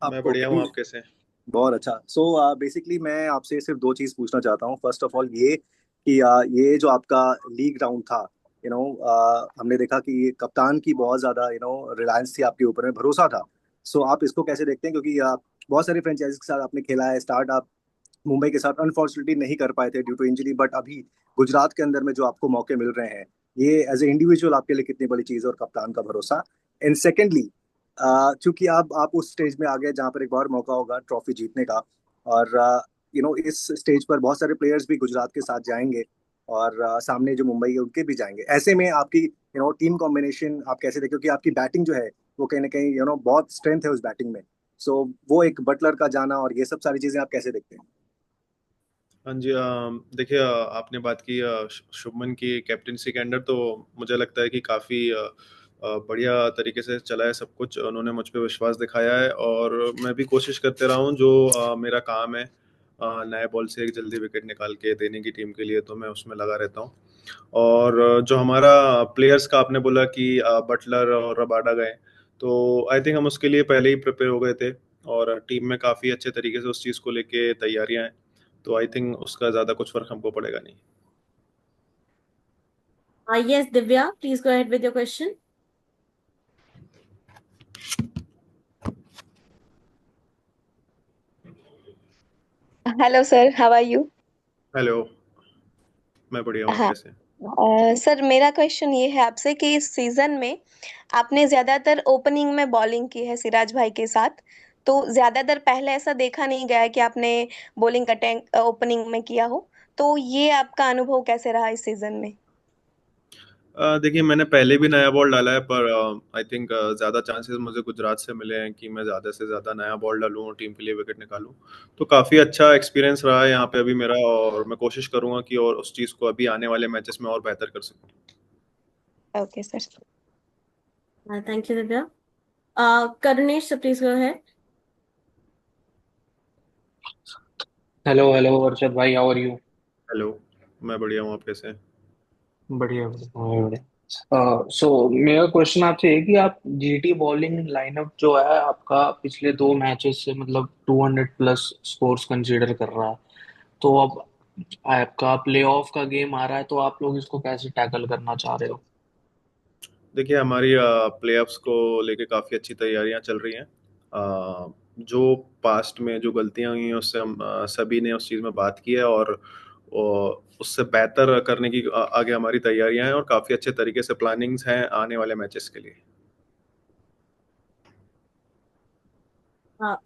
मैं आपको बढ़िया हूँ, मेरी आप कैसे हैं? बहुत अच्छा। सो बेसिकली मैं आपसे सिर्फ दो चीज पूछना चाहता हूँ। फर्स्ट ऑफ ऑल ये कि ये जो आपका लीग राउंड था, हमने देखा कि कप्तान की बहुत ज्यादा रिलायंस थी आपके ऊपर में, भरोसा था। सो आप इसको कैसे देखते हैं, क्योंकि बहुत सारे फ्रेंचाइजीज के साथ आपने खेला है, स्टार्ट आप मुंबई के साथ अनफॉर्चुनेटली नहीं कर पाए थे ड्यू टू इंजरी, बट अभी गुजरात के अंदर में जो आपको मौके मिल रहे हैं, ये एज ए इंडिविजुअल आपके लिए कितनी बड़ी चीज है, और कप्तान का भरोसा। एंड सेकेंडली, क्योंकि आप उस स्टेज में आ गए जहाँ पर एक बार मौका होगा ट्रॉफी जीतने का, और इस स्टेज पर बहुत सारे प्लेयर्स भी गुजरात के साथ जाएंगे, और सामने जो मुंबई है उनके भी जाएंगे। ऐसे में आपकी टीम कॉम्बिनेशन आप कैसे देखते हो, कि आपकी बैटिंग जो है वो कहीं ना कहीं बहुत स्ट्रेंथ है उस बैटिंग में। सो वो एक बटलर का जाना और ये सब सारी चीजें आप कैसे देखते हैं? हाँ जी, देखिए, आपने बात की शुभमन की कैप्टनसी के अंडर, तो मुझे लगता है कि काफ़ी बढ़िया तरीके से चला है सब कुछ। उन्होंने मुझ पे विश्वास दिखाया है और मैं भी कोशिश करते रहा हूँ जो मेरा काम है, नए बॉल से एक जल्दी विकेट निकाल के देने की टीम के लिए, तो मैं उसमें लगा रहता हूँ। और जो हमारा प्लेयर्स का आपने बोला कि बटलर और रबाडा गए, तो आई थिंक हम उसके लिए पहले ही प्रिपेयर हो गए थे और टीम में काफ़ी अच्छे तरीके से उस चीज़ को लेके तैयारियां हैं। तो आई थिंक उसका ज़्यादा कुछ फर्क हमको पड़ेगा नहीं। Yes, Divya, please go ahead with your question. Hello sir, how are you? Hello. मैं बढ़िया हूँ, आप हाँ। कैसे हैं? सर, मेरा क्वेश्चन ये है आपसे कि इस सीजन में आपने ज्यादातर ओपनिंग में बॉलिंग की है सिराज भाई के साथ। तो ज्यादातर पहले ऐसा देखा नहीं गया है कि आपने बॉलिंग अटैक ओपनिंग में किया हो। तो ये आपका अनुभव कैसे रहा इस सीजन में? देखिए, मैंने पहले भी नया बॉल डाला है, पर आई थिंक ज़्यादा चांसेस मुझे गुजरात से मिले हैं कि मैं ज़्यादा से ज़्यादा नया बॉल डालूं और टीम के लिए विकेट निकालूं। तो काफ़ी अच्छा एक्सपीरियंस रहा है यहाँ पे अभी मेरा, और मैं कोशिश करूंगा कि और उस चीज़ को अभी आने वाले मैचेस में और बेहतर कर सकूं। Okay sir. Thank you, Divya. Karunesh, so please go ahead. Hello hello Arshad भाई, हाउ आर यू? हेलो। मैं बढ़िया हूँ, आप कैसे हैं? बढ़िया बढ़िया बढ़िया। सो मेरा क्वेश्चन आपसे है कि आप जीटी बॉलिंग लाइनअप जो है आपका पिछले दो मैचेस से मतलब 200 प्लस स्कोर्स कंसीडर कर रहा है। तो अब आपका प्ले ऑफ का गेम आ रहा है, तो आप लोग इसको कैसे टैकल करना चाह रहे हो? देखिए, हमारी प्लेऑफ्स को लेके काफ़ी अच्छी तैयारियां चल रही हैं। जो पास्ट में जो गलतियां हुई हैं उससे हम सभी ने उस चीज़ में बात की है, और उससे बेहतर करने की आगे हमारी तैयारियां हैं, और काफ़ी अच्छे तरीके से प्लानिंग्स हैं आने वाले मैचेस के लिए।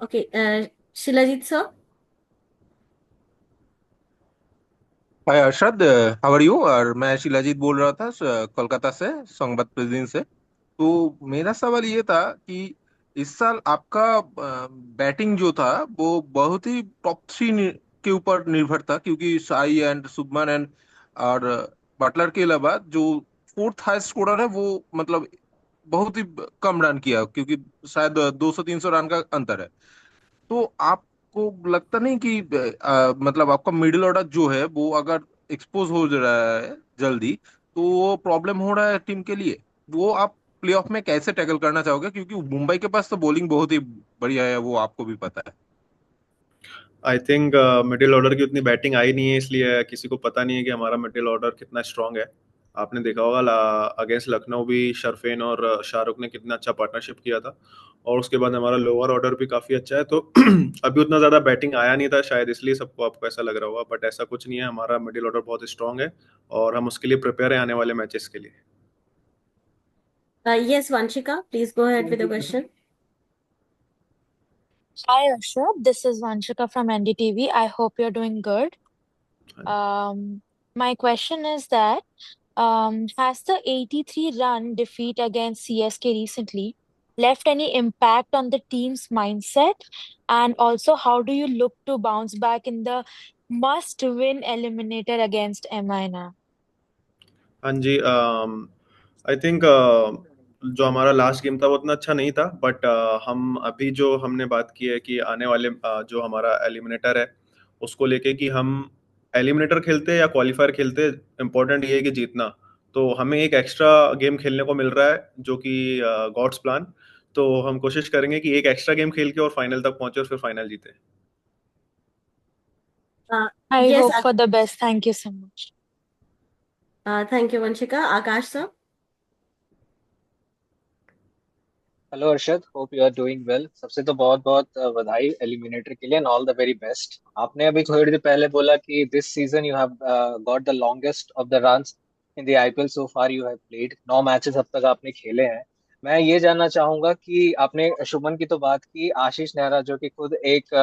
Okay, Shilajit, sir. Hi Arshad, how are you? और मैं शिलाजीत बोल रहा था कोलकाता से, संबाद प्रेसिडेंट से। तो मेरा सवाल ये था कि इस साल आपका बैटिंग जो था वो बहुत ही टॉप थ्री के ऊपर निर्भर था, क्योंकि साई एंड सुभमन एंड और बटलर के अलावा जो फोर्थ हाईएस्ट स्कोरर है वो मतलब बहुत ही कम रन किया, क्योंकि शायद 200-300 रन का अंतर है। तो आपको लगता नहीं कि मतलब आपका मिडिल ऑर्डर जो है वो अगर एक्सपोज हो रहा है जल्दी, तो वो प्रॉब्लम हो रहा है टीम के लिए? वो आप प्लेऑफ में कैसे टैकल करना चाहोगे, क्योंकि मुंबई के पास तो बॉलिंग बहुत ही बढ़िया है, वो आपको भी पता है। आई थिंक मिडिल ऑर्डर की उतनी बैटिंग आई नहीं है, इसलिए किसी को पता नहीं है कि हमारा मिडिल ऑर्डर कितना स्ट्रांग है। आपने देखा होगा अगेंस्ट लखनऊ भी शरफेन और शाहरुख ने कितना अच्छा पार्टनरशिप किया था, और उसके बाद हमारा लोअर ऑर्डर भी काफ़ी अच्छा है। तो अभी उतना ज़्यादा बैटिंग आया नहीं था, शायद इसलिए सबको आपको ऐसा लग रहा होगा, बट ऐसा कुछ नहीं है। हमारा मिडिल ऑर्डर बहुत स्ट्रांग है और हम उसके लिए प्रिपेयर हैं आने वाले मैचेस के लिए। Yes, Vanshika, please go ahead with the question. Hi, Ashok. This is Vanshika from NDTV. I hope you're doing good. हाँ जी। Um, my question is that has the 83 run defeat against CSK recently left any impact on the team's mindset? And also, how do you look to bounce back in the must-win eliminator against MINA? हाँ जी, I think जो हमारा last game था वो उतना अच्छा नहीं था, but हम अभी जो हमने बात की है कि आने वाले जो हमारा एलिमिनेटर है उसको लेके कि हम एलिमिनेटर खेलते या क्वालिफायर खेलते, इम्पोर्टेंट ये है कि जीतना। तो हमें एक एक्स्ट्रा गेम खेलने को मिल रहा है जो कि गॉड्स प्लान, तो हम कोशिश करेंगे कि एक एक्स्ट्रा गेम खेल के और फाइनल तक पहुंचे और फिर फाइनल जीते। I Yes, hope for the best. Thank you so much. thank you, Vanshika. Akash sir. Hello Arshad, hope you are doing well. सबसे तो बहुत बहुत बधाई एलिमिनेटर के लिए and all the very best. आपने अभी थोड़ी देर पहले बोला कि this season you have got the longest of the runs in the IPL so far you have played. 9 matches अब तक आपने खेले हैं। मैं ये जानना चाहूंगा कि आपने शुभमन की तो बात की, आशीष नेहरा जो कि खुद एक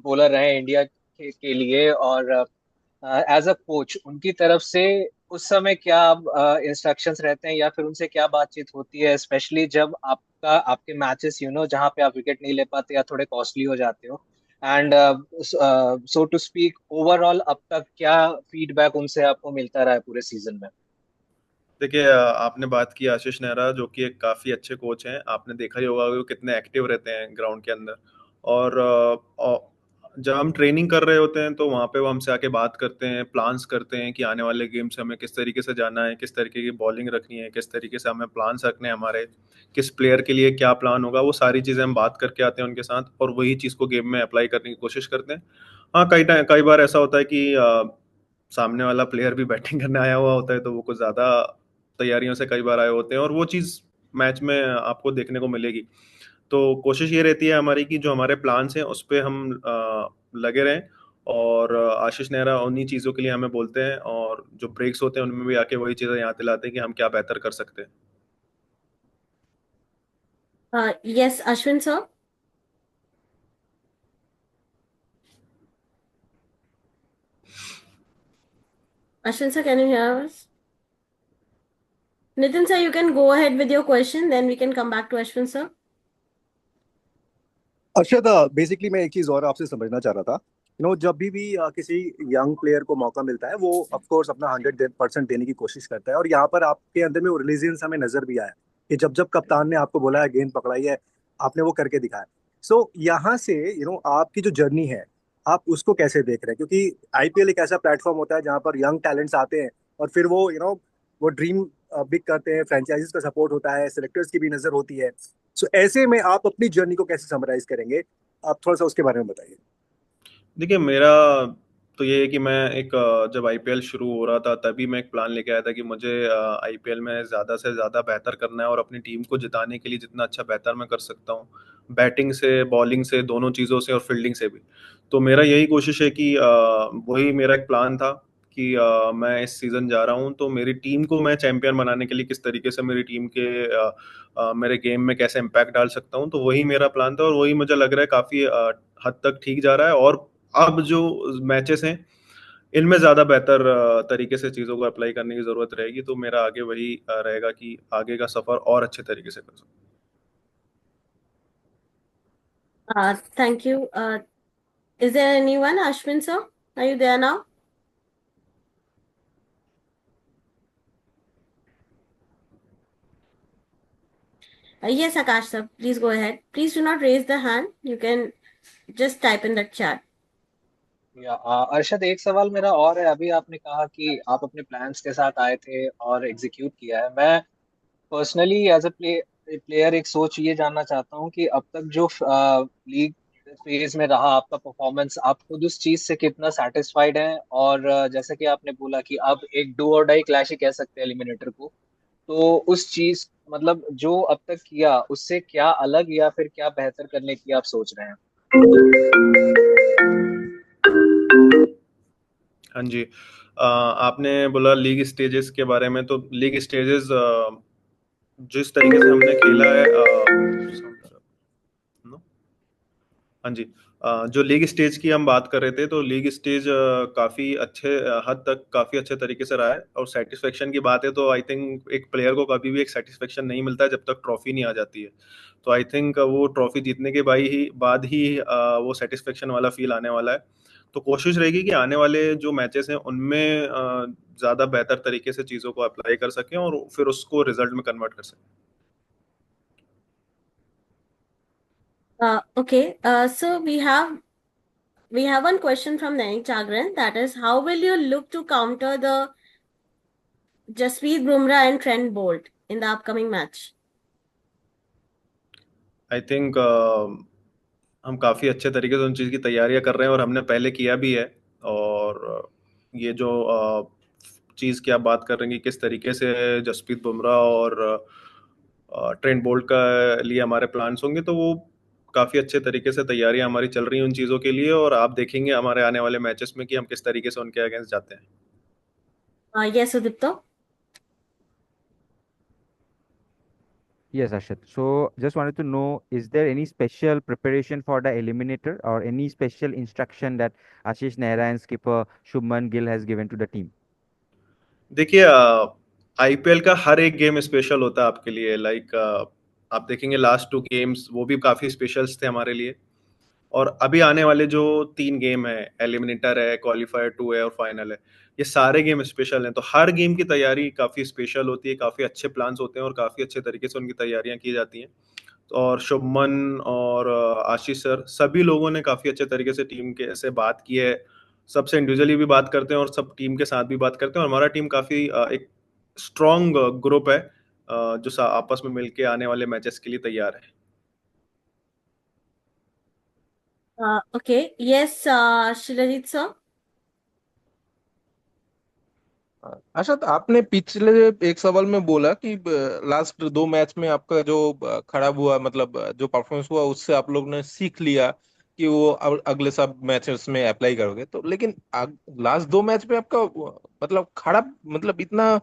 बॉलर रहे इंडिया के लिए, और एज अ कोच उनकी तरफ से उस समय क्या इंस्ट्रक्शंस रहते हैं या फिर उनसे क्या बातचीत होती है, स्पेशली जब आपके मैचेस जहां पे आप विकेट नहीं ले पाते या थोड़े कॉस्टली हो जाते हो। And so to speak overall अब तक क्या फीडबैक उनसे आपको मिलता रहा है पूरे सीजन में? देखिए, आपने बात की आशीष नेहरा जो कि एक काफ़ी अच्छे कोच हैं। आपने देखा ही होगा कि वो कितने एक्टिव रहते हैं ग्राउंड के अंदर। और जब हम ट्रेनिंग कर रहे होते हैं तो वहाँ पे वो हमसे आके बात करते हैं, प्लान्स करते हैं कि आने वाले गेम से हमें किस तरीके से जाना है, किस तरीके की बॉलिंग रखनी है, किस तरीके से हमें प्लान्स रखने हैं हमारे, किस प्लेयर के लिए क्या प्लान होगा। वो सारी चीज़ें हम बात करके आते हैं उनके साथ और वही चीज़ को गेम में अप्लाई करने की कोशिश करते हैं। हाँ, कई बार ऐसा होता है कि सामने वाला प्लेयर भी बैटिंग करने आया हुआ होता है, तो वो कुछ ज़्यादा तैयारियों से कई बार आए होते हैं और वो चीज़ मैच में आपको देखने को मिलेगी। तो कोशिश ये रहती है हमारी कि जो हमारे प्लान्स हैं उस पे हम लगे रहें। और आशीष नेहरा उन्हीं चीज़ों के लिए हमें बोलते हैं और जो ब्रेक्स होते हैं उनमें भी आके वही चीज़ें याद दिलाते हैं कि हम क्या बेहतर कर सकते हैं। Yes, Ashwin sir. Ashwin sir, can you hear us? Nitin sir, you can go ahead with your question, then we can come back to Ashwin sir. Arshad, basically मैं एक चीज और आपसे समझना चाह रहा था। जब भी किसी यंग प्लेयर को मौका मिलता है वो ऑफ कोर्स अपना 100% देने की कोशिश करता है, और यहाँ पर आपके अंदर में वो रिलीजियंस हमें नजर भी आया कि जब जब कप्तान ने आपको बोला है गेंद पकड़ाई है, आपने वो करके दिखाया। सो यहाँ से आपकी जो जर्नी है आप उसको कैसे देख रहे हैं? क्योंकि आईपीएल एक ऐसा प्लेटफॉर्म होता है जहाँ पर यंग टैलेंट्स आते हैं और फिर वो वो ड्रीम बिग करते हैं, फ्रेंचाइजीज का सपोर्ट होता है, सेलेक्टर्स की भी नजर होती है। सो ऐसे में आप अपनी जर्नी को कैसे समराइज करेंगे? आप थोड़ा सा उसके बारे में बताइए। देखिए, मेरा तो ये है कि मैं जब आईपीएल शुरू हो रहा था तभी मैं एक प्लान लेके आया था कि मुझे आईपीएल में ज़्यादा से ज़्यादा बेहतर करना है और अपनी टीम को जिताने के लिए जितना अच्छा बेहतर मैं कर सकता हूँ, बैटिंग से, बॉलिंग से, दोनों चीज़ों से और फील्डिंग से भी। तो मेरा यही कोशिश है कि वही मेरा एक प्लान था कि मैं इस सीज़न जा रहा हूँ तो मेरी टीम को मैं चैंपियन बनाने के लिए किस तरीके से मेरी टीम के मेरे गेम में कैसे इम्पैक्ट डाल सकता हूँ। तो वही मेरा प्लान था और वही मुझे लग रहा है काफ़ी हद तक ठीक जा रहा है। और अब जो मैचेस हैं इनमें ज़्यादा बेहतर तरीके से चीज़ों को अप्लाई करने की ज़रूरत रहेगी। तो मेरा आगे वही रहेगा कि आगे का सफ़र और अच्छे तरीके से कर सकूं। Thank you. Is there anyone? Ashwin sir, are you there now? Yes, Akash sir, please go ahead. Please do not raise the hand. You can just type in the chat. Arshad, एक सवाल मेरा और है। अभी आपने कहा कि आप अपने प्लान्स के साथ आए थे और एग्जीक्यूट किया है। मैं पर्सनली एज अ प्लेयर एक सोच ये जानना चाहता हूँ कि अब तक जो लीग फेज में रहा आपका परफॉर्मेंस, आप खुद उस चीज से कितना सेटिस्फाइड हैं? और जैसे कि आपने बोला कि अब एक डू और डाई क्लैश ही कह सकते हैं एलिमिनेटर को, तो उस चीज मतलब जो अब तक किया उससे क्या अलग या फिर क्या बेहतर करने की आप सोच रहे हैं? हाँ जी। आपने बोला लीग स्टेजेस के बारे में, तो लीग स्टेजेस जिस तरीके से हमने खेला है हाँ जी। जो लीग स्टेज की हम बात कर रहे थे, तो लीग स्टेज काफ़ी अच्छे हद तक काफ़ी अच्छे तरीके से रहा है। और सेटिस्फेक्शन की बात है तो आई थिंक एक प्लेयर को कभी भी एक सेटिस्फेक्शन नहीं मिलता है जब तक ट्रॉफी नहीं आ जाती है। तो आई थिंक वो ट्रॉफी जीतने के बाद ही वो सेटिस्फेक्शन वाला फील आने वाला है। तो कोशिश रहेगी कि आने वाले जो मैचेस हैं उनमें ज़्यादा बेहतर तरीके से चीज़ों को अप्लाई कर सकें और फिर उसको रिजल्ट में कन्वर्ट कर सकें। Okay. So we have one question from Naik Jagran, that is, how will you look to counter the Jasprit Bumrah and Trent Bolt in the upcoming match? I think हम काफ़ी अच्छे तरीके से उन चीज़ की तैयारियां कर रहे हैं और हमने पहले किया भी है। और ये जो चीज़ की आप बात कर रहे हैं कि किस तरीके से जसप्रीत बुमराह और ट्रेंट बोल्ट का लिए हमारे प्लान्स होंगे, तो वो काफ़ी अच्छे तरीके से तैयारियां हमारी चल रही हैं उन चीज़ों के लिए, और आप देखेंगे हमारे आने वाले मैचेस में कि हम किस तरीके से उनके अगेंस्ट जाते हैं। Yes, Udipto. Yes, Arshad. So just wanted to know, is there any special preparation for the eliminator or any special instruction that Ashish Nehra and skipper Shubman Gill has given to the team? देखिए, IPL का हर एक game special होता है आपके लिए। Like आप देखेंगे last 2 games वो भी काफ़ी स्पेशल्स थे हमारे लिए। और अभी आने वाले जो 3 गेम है, एलिमिनेटर है, क्वालिफायर 2 है और फाइनल है, ये सारे गेम स्पेशल हैं। तो हर गेम की तैयारी काफ़ी स्पेशल होती है, काफ़ी अच्छे प्लान्स होते हैं और काफ़ी अच्छे तरीके से उनकी तैयारियां की जाती हैं। और शुभमन और आशीष सर, सभी लोगों ने काफ़ी अच्छे तरीके से टीम के से बात की है। सबसे इंडिविजुअली भी बात करते हैं और सब टीम के साथ भी बात करते हैं, और हमारा टीम काफ़ी एक स्ट्रॉन्ग ग्रुप है, जो आपस में मिलके आने वाले मैचेस के लिए तैयार है। Okay. Yes, Shilajit sir. Arshad, आपने पिछले एक सवाल में बोला कि लास्ट 2 मैच में आपका जो खराब हुआ, मतलब जो परफॉर्मेंस हुआ, उससे आप लोग ने सीख लिया कि वो अगले सब मैचेस में अप्लाई करोगे। तो लेकिन लास्ट 2 मैच में आपका मतलब खराब, मतलब इतना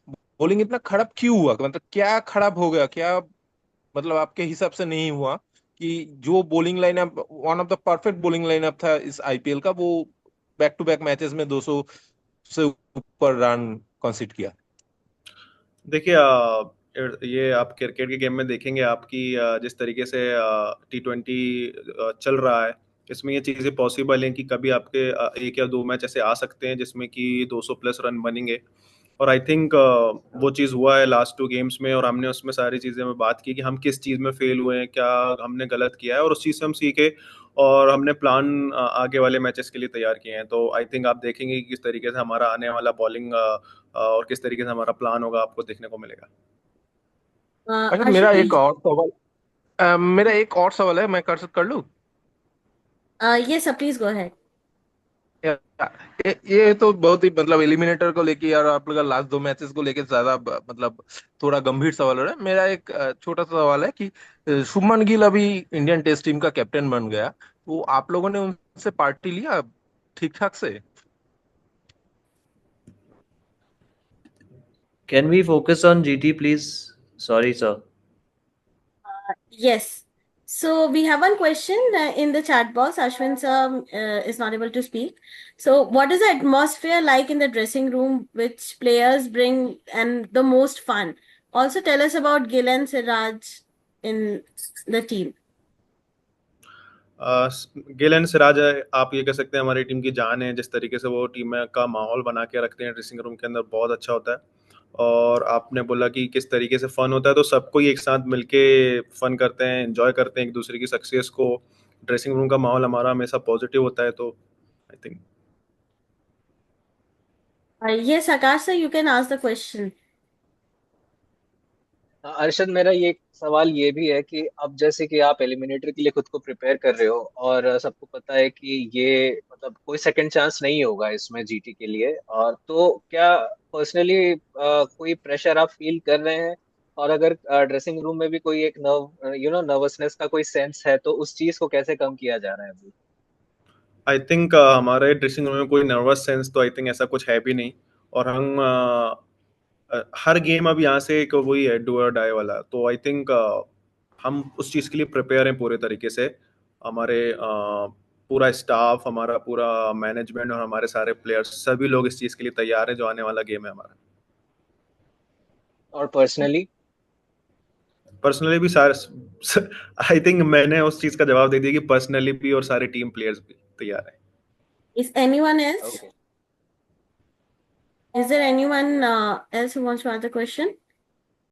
बॉलिंग इतना खराब क्यों हुआ? मतलब क्या खराब हो गया, क्या मतलब आपके हिसाब से नहीं हुआ कि जो bowling lineup, one of the perfect bowling lineup था इस आईपीएल का, वो बैक टू बैक मैचेस में 200 से ऊपर रन कंसीड किया? देखिए, ये आप क्रिकेट के गेम में देखेंगे आपकी जिस तरीके से T20 चल रहा है, इसमें ये चीज़ें पॉसिबल हैं कि कभी आपके 1 या 2 मैच ऐसे आ सकते हैं जिसमें कि 200 प्लस रन बनेंगे। और आई थिंक वो चीज़ हुआ है लास्ट 2 गेम्स में, और हमने उसमें सारी चीज़ें में बात की कि हम किस चीज़ में फेल हुए हैं, क्या हमने गलत किया है, और उस चीज़ से हम सीखे और हमने प्लान आगे वाले मैचेस के लिए तैयार किए हैं। तो आई थिंक आप देखेंगे कि किस तरीके से हमारा आने वाला बॉलिंग और किस तरीके से हमारा प्लान होगा, आपको देखने को मिलेगा। अच्छा, Arshad, please. मेरा एक और सवाल है, मैं कर लूँ? Yes, sir, please go ahead. ये तो बहुत ही मतलब एलिमिनेटर को लेके यार, आप लोग लास्ट 2 मैचेस को लेके ज्यादा मतलब थोड़ा गंभीर सवाल हो रहा है। मेरा एक छोटा सा सवाल है कि शुभमन गिल अभी इंडियन टेस्ट टीम का कैप्टन बन गया, तो आप लोगों ने उनसे पार्टी लिया ठीक ठाक से? Can we focus on GT, please? Sorry, sir. Yes. So we have one question in the chat box. Ashwin sir is not able to speak. So what is the atmosphere like in the dressing room? Which players bring and the most fun? Also tell us about Gill and Siraj in the team. Gill and Siraj, आप ये कह सकते हैं हमारी team की जान है। जिस तरीके से वो टीम में का माहौल बना के रखते हैं ड्रेसिंग रूम के अंदर, बहुत अच्छा होता है। और आपने बोला कि किस तरीके से फन होता है, तो सबको ही एक साथ मिलके फन करते हैं, एंजॉय करते हैं एक दूसरे की सक्सेस को। ड्रेसिंग रूम का माहौल हमारा हमेशा पॉजिटिव होता है, तो I think. Yes, Akash sir, you can ask the question. Arshad, मेरा ये सवाल ये भी है कि अब जैसे कि आप एलिमिनेटर के लिए खुद को प्रिपेयर कर रहे हो और सबको पता है कि ये मतलब कोई सेकंड चांस नहीं होगा इसमें जीटी के लिए, और तो क्या पर्सनली कोई प्रेशर आप फील कर रहे हैं? और अगर ड्रेसिंग रूम में भी कोई एक नर्वसनेस का कोई सेंस है, तो उस चीज को कैसे कम किया जा रहा है अभी? आई थिंक हमारे ड्रेसिंग रूम में कोई नर्वस सेंस तो आई थिंक ऐसा कुछ है भी नहीं। और हम हर गेम अब यहाँ से एक वही है, डू और डाई वाला। तो आई थिंक हम उस चीज़ के लिए प्रिपेयर हैं पूरे तरीके से। हमारे पूरा स्टाफ, हमारा पूरा मैनेजमेंट और हमारे सारे प्लेयर्स, सभी लोग इस चीज़ के लिए तैयार हैं जो आने वाला गेम है हमारा। और पर्सनली पर्सनली भी सारे आई थिंक मैंने उस चीज़ का जवाब दे दिया कि पर्सनली भी और सारे टीम प्लेयर्स भी तैयार हैं। Is anyone else? Okay, Is there anyone else who wants to ask the question?